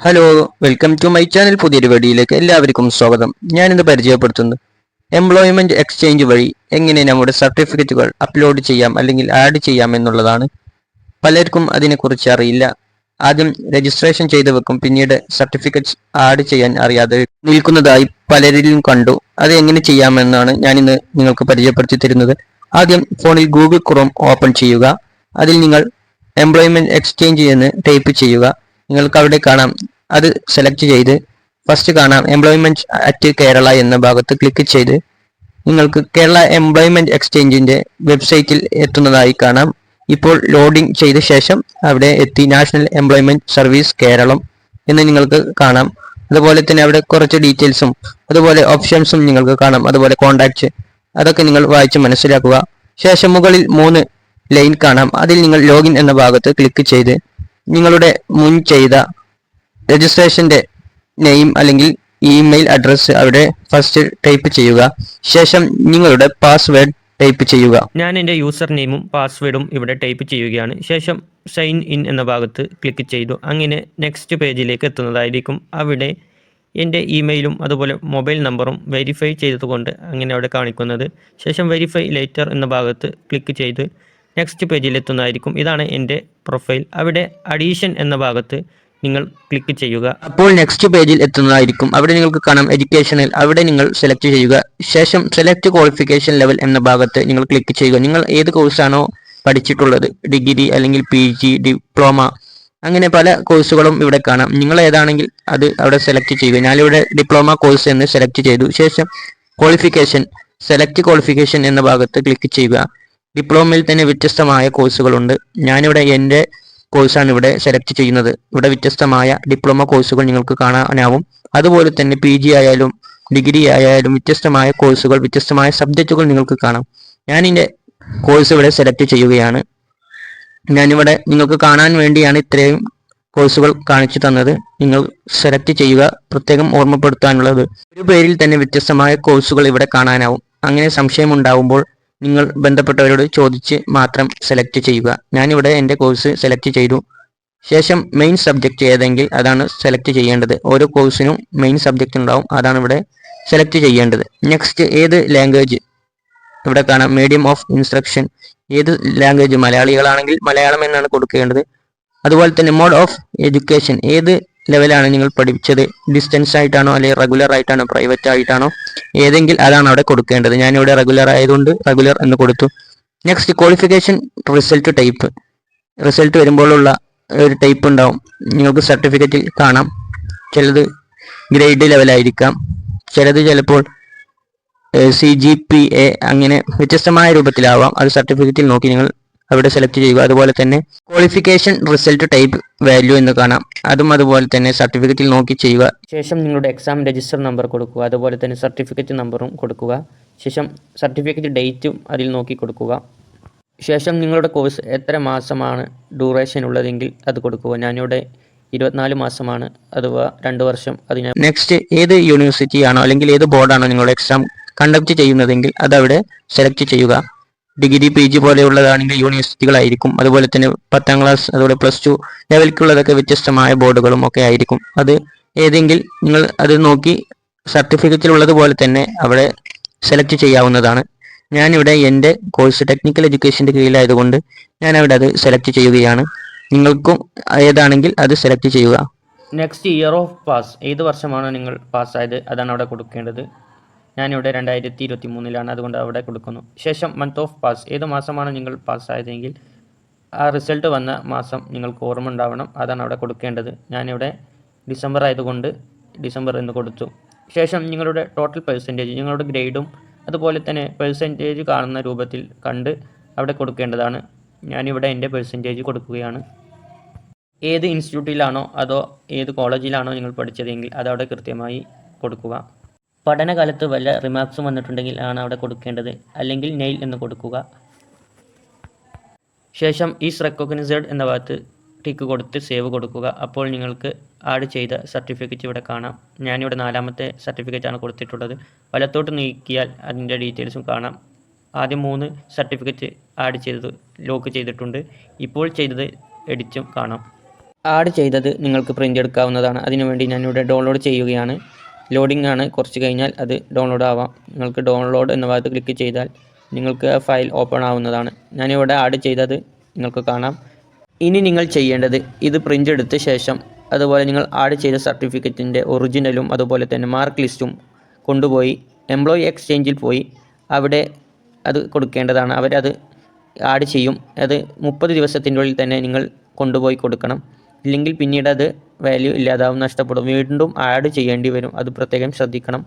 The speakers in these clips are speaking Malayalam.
Hello, welcome to my channel. പുതിയൊരു വീഡിയോയിലേക്ക് എല്ലാവർക്കും സ്വാഗതം. ഞാനിന്ന് പരിചയപ്പെടുത്തുന്നത് എംപ്ലോയ്മെന്റ് എക്സ്ചേഞ്ച് വഴി എങ്ങനെ നമ്മുടെ സർട്ടിഫിക്കറ്റുകൾ അപ്ലോഡ് ചെയ്യാം അല്ലെങ്കിൽ ആഡ് ചെയ്യാം എന്നുള്ളതാണ്. പലർക്കും അതിനെക്കുറിച്ച് അറിയില്ല. ആദ്യം രജിസ്ട്രേഷൻ ചെയ്ത് വെക്കും, പിന്നീട് സർട്ടിഫിക്കറ്റ്സ് ആഡ് ചെയ്യാൻ അറിയാതെ നിൽക്കുന്നതായി പലരിലും കണ്ടു. അത് എങ്ങനെ ചെയ്യാമെന്നാണ് ഞാനിന്ന് നിങ്ങൾക്ക് പരിചയപ്പെടുത്തി തരുന്നത്. ആദ്യം ഫോണിൽ ഗൂഗിൾ ക്രോം ഓപ്പൺ ചെയ്യുക. അതിൽ നിങ്ങൾ എംപ്ലോയ്മെന്റ് എക്സ്ചേഞ്ച് എന്ന് ടൈപ്പ് ചെയ്യുക. നിങ്ങൾക്ക് അവിടെ കാണാം, അത് സെലക്ട് ചെയ്ത് ഫസ്റ്റ് കാണാം എംപ്ലോയ്മെന്റ് അറ്റ് കേരള എന്ന ഭാഗത്ത് ക്ലിക്ക് ചെയ്ത് നിങ്ങൾക്ക് കേരള എംപ്ലോയ്മെന്റ് എക്സ്ചേഞ്ചിന്റെ വെബ്സൈറ്റിൽ എത്തുന്നതായി കാണാം. ഇപ്പോൾ ലോഡിംഗ് ചെയ്ത ശേഷം അവിടെ എത്തി നാഷണൽ എംപ്ലോയ്മെന്റ് സർവീസ് കേരളം എന്ന് നിങ്ങൾക്ക് കാണാം. അതുപോലെ തന്നെ അവിടെ കുറച്ച് ഡീറ്റെയിൽസും അതുപോലെ ഓപ്ഷൻസും നിങ്ങൾക്ക് കാണാം. അതുപോലെ കോൺടാക്റ്റ്, അതൊക്കെ നിങ്ങൾ വായിച്ച് മനസ്സിലാക്കുക. ശേഷം മുകളിൽ 3 ലൈൻ കാണാം. അതിൽ നിങ്ങൾ ലോഗിൻ എന്ന ഭാഗത്ത് ക്ലിക്ക് ചെയ്ത് നിങ്ങളുടെ മുൻ ചെയ്ത രജിസ്ട്രേഷന്റെ നെയിം അല്ലെങ്കിൽ ഇമെയിൽ അഡ്രസ്സ് അവിടെ ഫസ്റ്റ് ടൈപ്പ് ചെയ്യുക. ശേഷം നിങ്ങളുടെ പാസ്വേഡ് ടൈപ്പ് ചെയ്യുക. ഞാൻ എൻ്റെ യൂസർ നെയിമും പാസ്വേഡും ഇവിടെ ടൈപ്പ് ചെയ്യുകയാണ്. ശേഷം സൈൻ ഇൻ എന്ന ഭാഗത്ത് ക്ലിക്ക് ചെയ്തു. അങ്ങനെ നെക്സ്റ്റ് പേജിലേക്ക് എത്തുന്നതായിരിക്കും. അവിടെ എൻ്റെ ഇമെയിലും അതുപോലെ മൊബൈൽ നമ്പറും വെരിഫൈ ചെയ്തതുകൊണ്ട് അങ്ങനെ അവിടെ കാണിക്കുന്നത്. ശേഷം വെരിഫൈ ലേറ്റർ എന്ന ഭാഗത്ത് ക്ലിക്ക് ചെയ്ത് നെക്സ്റ്റ് പേജിലെത്തുന്നതായിരിക്കും. ഇതാണ് എൻ്റെ പ്രൊഫൈൽ. അവിടെ അഡീഷൻ എന്ന ഭാഗത്ത് നിങ്ങൾ ക്ലിക്ക് ചെയ്യുക. അപ്പോൾ നെക്സ്റ്റ് പേജിൽ എത്തുന്നതായിരിക്കും. അവിടെ നിങ്ങൾക്ക് കാണാം എഡ്യൂക്കേഷണൽ, അവിടെ നിങ്ങൾ സെലക്ട് ചെയ്യുക. ശേഷം സെലക്ട് ക്വാളിഫിക്കേഷൻ ലെവൽ എന്ന ഭാഗത്ത് നിങ്ങൾ ക്ലിക്ക് ചെയ്യുക. നിങ്ങൾ ഏത് കോഴ്സാണോ പഠിച്ചിട്ടുള്ളത്, ഡിഗ്രി അല്ലെങ്കിൽ PG, ഡിപ്ലോമ, അങ്ങനെ പല കോഴ്സുകളും ഇവിടെ കാണാം. നിങ്ങൾ ഏതാണെങ്കിൽ അത് അവിടെ സെലക്ട് ചെയ്യുക. ഞാനിവിടെ ഡിപ്ലോമ കോഴ്സ് എന്ന് സെലക്ട് ചെയ്തു. ശേഷം ക്വാളിഫിക്കേഷൻ, സെലക്ട് ക്വാളിഫിക്കേഷൻ എന്ന ഭാഗത്ത് ക്ലിക്ക് ചെയ്യുക. ഡിപ്ലോമയിൽ തന്നെ വ്യത്യസ്തമായ കോഴ്സുകളുണ്ട്. ഞാനിവിടെ എൻ്റെ കോഴ്സാണ് ഇവിടെ സെലക്ട് ചെയ്യുന്നത്. ഇവിടെ വ്യത്യസ്തമായ ഡിപ്ലോമ കോഴ്സുകൾ നിങ്ങൾക്ക് കാണാനാവും. അതുപോലെ തന്നെ PG ആയാലും ഡിഗ്രി ആയാലും വ്യത്യസ്തമായ കോഴ്സുകൾ, വ്യത്യസ്തമായ സബ്ജക്റ്റുകൾ നിങ്ങൾക്ക് കാണാം. ഞാനിൻ്റെ കോഴ്സ് ഇവിടെ സെലക്ട് ചെയ്യുകയാണ്. ഞാനിവിടെ നിങ്ങൾക്ക് കാണാൻ വേണ്ടിയാണ് ഇത്രയും കോഴ്സുകൾ കാണിച്ചു തന്നത്. നിങ്ങൾ സെലക്ട് ചെയ്യുക. പ്രത്യേകം ഓർമ്മപ്പെടുത്താനുള്ളത്, ഒരു പേരിൽ തന്നെ വ്യത്യസ്തമായ കോഴ്സുകൾ ഇവിടെ കാണാനാവും. അങ്ങനെ സംശയമുണ്ടാവുമ്പോൾ നിങ്ങൾ ബന്ധപ്പെട്ടവരോട് ചോദിച്ച് മാത്രം സെലക്ട് ചെയ്യുക. ഞാനിവിടെ എൻ്റെ കോഴ്സ് സെലക്ട് ചെയ്തു. ശേഷം മെയിൻ സബ്ജക്റ്റ് ഏതെങ്കിൽ അതാണ് സെലക്ട് ചെയ്യേണ്ടത്. ഓരോ കോഴ്സിനും മെയിൻ സബ്ജക്റ്റ് ഉണ്ടാവും, അതാണ് ഇവിടെ സെലക്ട് ചെയ്യേണ്ടത്. നെക്സ്റ്റ്, ഏത് ലാംഗ്വേജ് ഇവിടെ കാണാം. മീഡിയം ഓഫ് ഇൻസ്ട്രക്ഷൻ, ഏത് ലാംഗ്വേജ്, മലയാളികളാണെങ്കിൽ മലയാളം എന്നാണ് കൊടുക്കേണ്ടത്. അതുപോലെ തന്നെ മോഡ് ഓഫ് എഡ്യൂക്കേഷൻ, ഏത് ലെവലാണ് നിങ്ങൾ പഠിച്ചത്, ഡിസ്റ്റൻസ് ആയിട്ടാണോ അല്ലെങ്കിൽ റെഗുലർ ആയിട്ടാണോ പ്രൈവറ്റ് ആയിട്ടാണോ, ഏതെങ്കിൽ അതാണ് അവിടെ കൊടുക്കേണ്ടത്. ഞാനിവിടെ റെഗുലർ ആയതുകൊണ്ട് റെഗുലർ എന്ന് കൊടുത്തു. Next, qualification result type, result വരുമ്പോഴുള്ള ഒരു ടൈപ്പ് ഉണ്ടാവും. നിങ്ങൾക്ക് സർട്ടിഫിക്കറ്റിൽ കാണാം. ചിലത് ഗ്രേഡ് ലെവലായിരിക്കാം, ചിലത് ചിലപ്പോൾ CGPA, അങ്ങനെ വ്യത്യസ്തമായ രൂപത്തിലാവാം. അത് സർട്ടിഫിക്കറ്റിൽ നോക്കി നിങ്ങൾ അവിടെ സെലക്ട് ചെയ്യുക. അതുപോലെ തന്നെ ക്വാളിഫിക്കേഷൻ റിസൾട്ട് ടൈപ്പ് വാല്യൂ എന്ന് കാണാം, അതും അതുപോലെ തന്നെ സർട്ടിഫിക്കറ്റിൽ നോക്കി ചെയ്യുക. ശേഷം നിങ്ങളുടെ എക്സാം രജിസ്റ്റർ നമ്പർ കൊടുക്കുക. അതുപോലെ തന്നെ സർട്ടിഫിക്കറ്റ് നമ്പറും കൊടുക്കുക. ശേഷം സർട്ടിഫിക്കറ്റ് ഡേറ്റും അതിൽ നോക്കി കൊടുക്കുക. ശേഷം നിങ്ങളുടെ കോഴ്സ് എത്ര മാസമാണ് ഡ്യൂറേഷൻ ഉള്ളതെങ്കിൽ അത് കൊടുക്കുക. ഞാനിവിടെ 24 മാസമാണ്, അഥവാ 2 വർഷം. നെക്സ്റ്റ്, ഏത് യൂണിവേഴ്സിറ്റി ആണോ അല്ലെങ്കിൽ ഏത് ബോർഡാണോ നിങ്ങളുടെ എക്സാം കണ്ടക്ട് ചെയ്യുന്നതെങ്കിൽ അതവിടെ സെലക്ട് ചെയ്യുക. Degree PG പോലെയുള്ളതാണെങ്കിൽ യൂണിവേഴ്സിറ്റികളായിരിക്കും. അതുപോലെ തന്നെ 10ാം ക്ലാസ് അതുപോലെ +2 ലെവലിക്കുള്ളതൊക്കെ വ്യത്യസ്തമായ ബോർഡുകളും ഒക്കെ ആയിരിക്കും. അത് ഏതെങ്കിൽ നിങ്ങൾ അത് നോക്കി സർട്ടിഫിക്കറ്റിലുള്ളതുപോലെ തന്നെ അവിടെ സെലക്ട് ചെയ്യാവുന്നതാണ്. ഞാനിവിടെ എൻ്റെ കോഴ്സ് ടെക്നിക്കൽ എഡ്യൂക്കേഷൻ്റെ കീഴിലായതുകൊണ്ട് ഞാൻ അവിടെ അത് സെലക്ട് ചെയ്യുകയാണ്. നിങ്ങൾക്കും ഏതാണെങ്കിൽ അത് സെലക്ട് ചെയ്യുക. നെക്സ്റ്റ്, ഇയർ ഓഫ് പാസ്, ഏത് വർഷമാണോ നിങ്ങൾ പാസ്സായത് അതാണ് അവിടെ കൊടുക്കേണ്ടത്. ഞാനിവിടെ 2023 അതുകൊണ്ട് അവിടെ കൊടുക്കുന്നു. ശേഷം മന്ത് ഓഫ് പാസ്, ഏത് മാസമാണ് നിങ്ങൾ പാസ്സായതെങ്കിൽ ആ റിസൾട്ട് വന്ന മാസം നിങ്ങൾക്ക് ഓർമ്മ ഉണ്ടാവണം, അതാണ് അവിടെ കൊടുക്കേണ്ടത്. ഞാനിവിടെ ഡിസംബർ ആയതുകൊണ്ട് ഡിസംബർ എന്ന് കൊടുത്തു. ശേഷം നിങ്ങളുടെ ടോട്ടൽ പെർസെൻറ്റേജ്, നിങ്ങളുടെ ഗ്രേഡും അതുപോലെ തന്നെ പെർസെൻറ്റേജ് കാണുന്ന രൂപത്തിൽ കണ്ട് അവിടെ കൊടുക്കേണ്ടതാണ്. ഞാനിവിടെ എൻ്റെ പെർസെൻറ്റേജ് കൊടുക്കുകയാണ്. ഏത് ഇൻസ്റ്റിറ്റ്യൂട്ടിലാണോ അതോ ഏത് കോളേജിലാണോ നിങ്ങൾ പഠിച്ചതെങ്കിൽ അതവിടെ കൃത്യമായി കൊടുക്കുക. പഠനകാലത്ത് വല്ല റിമാർക്സും വന്നിട്ടുണ്ടെങ്കിൽ ആണ് അവിടെ കൊടുക്കേണ്ടത്, അല്ലെങ്കിൽ നെയിൽ എന്ന് കൊടുക്കുക. ശേഷം ഈസ് റെക്കഗ്നൈസ്ഡ് എന്ന ഭാഗത്ത് ടിക്ക് കൊടുത്ത് സേവ് കൊടുക്കുക. അപ്പോൾ നിങ്ങൾക്ക് ആഡ് ചെയ്ത സർട്ടിഫിക്കറ്റ് ഇവിടെ കാണാം. ഞാനിവിടെ 4ാമത്തെ സർട്ടിഫിക്കറ്റാണ് കൊടുത്തിട്ടുള്ളത്. വലത്തോട്ട് നീക്കിയാൽ അതിൻ്റെ ഡീറ്റെയിൽസും കാണാം. ആദ്യം 3 സർട്ടിഫിക്കറ്റ് ആഡ് ചെയ്തത് ലോക്ക് ചെയ്തിട്ടുണ്ട്. ഇപ്പോൾ ചെയ്തത് എഡിറ്റും കാണാം. ആഡ് ചെയ്തത് നിങ്ങൾക്ക് പ്രിൻ്റ് എടുക്കാവുന്നതാണ്. അതിനുവേണ്ടി ഞാനിവിടെ ഡൗൺലോഡ് ചെയ്യുകയാണ്. ലോഡിംഗ് ആണ്, കുറച്ച് കഴിഞ്ഞാൽ അത് ഡൗൺലോഡ് ആവാം. നിങ്ങൾക്ക് ഡൗൺലോഡ് എന്ന ഭാഗത്ത് ക്ലിക്ക് ചെയ്താൽ നിങ്ങൾക്ക് ആ ഫയൽ ഓപ്പൺ ആവുന്നതാണ്. ഞാനിവിടെ ആഡ് ചെയ്തത് നിങ്ങൾക്ക് കാണാം. ഇനി നിങ്ങൾ ചെയ്യേണ്ടത് ഇത് പ്രിൻ്റ് എടുത്ത ശേഷം അതുപോലെ നിങ്ങൾ ആഡ് ചെയ്ത സർട്ടിഫിക്കറ്റിൻ്റെ ഒറിജിനലും അതുപോലെ തന്നെ മാർക്ക് ലിസ്റ്റും കൊണ്ടുപോയി എംപ്ലോയി എക്സ്ചേഞ്ചിൽ പോയി അവിടെ അത് കൊടുക്കേണ്ടതാണ്. അവരത് ആഡ് ചെയ്യും. അത് 30 ദിവസത്തിൻ്റെ ഉള്ളിൽ തന്നെ നിങ്ങൾ കൊണ്ടുപോയി കൊടുക്കണം. ഇല്ലെങ്കിൽ പിന്നീട് അത് വാല്യൂ ഇല്ലാതാവും, നഷ്ടപ്പെടും. വീണ്ടും ആഡ് ചെയ്യേണ്ടി വരും. അത് പ്രത്യേകം ശ്രദ്ധിക്കണം.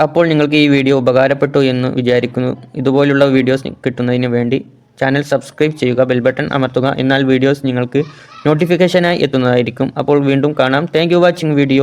അപ്പോൾ നിങ്ങൾക്ക് ഈ വീഡിയോ ഉപകാരപ്പെട്ടു എന്ന് വിചാരിക്കുന്നു. ഇതുപോലുള്ള വീഡിയോസ് കിട്ടുന്നതിന് വേണ്ടി ചാനൽ സബ്സ്ക്രൈബ് ചെയ്യുക, ബെൽ ബട്ടൺ അമർത്തുക. എന്നാൽ വീഡിയോസ് നിങ്ങൾക്ക് നോട്ടിഫിക്കേഷനായി എത്തുന്നതായിരിക്കും. അപ്പോൾ വീണ്ടും കാണാം. Thank you watching video.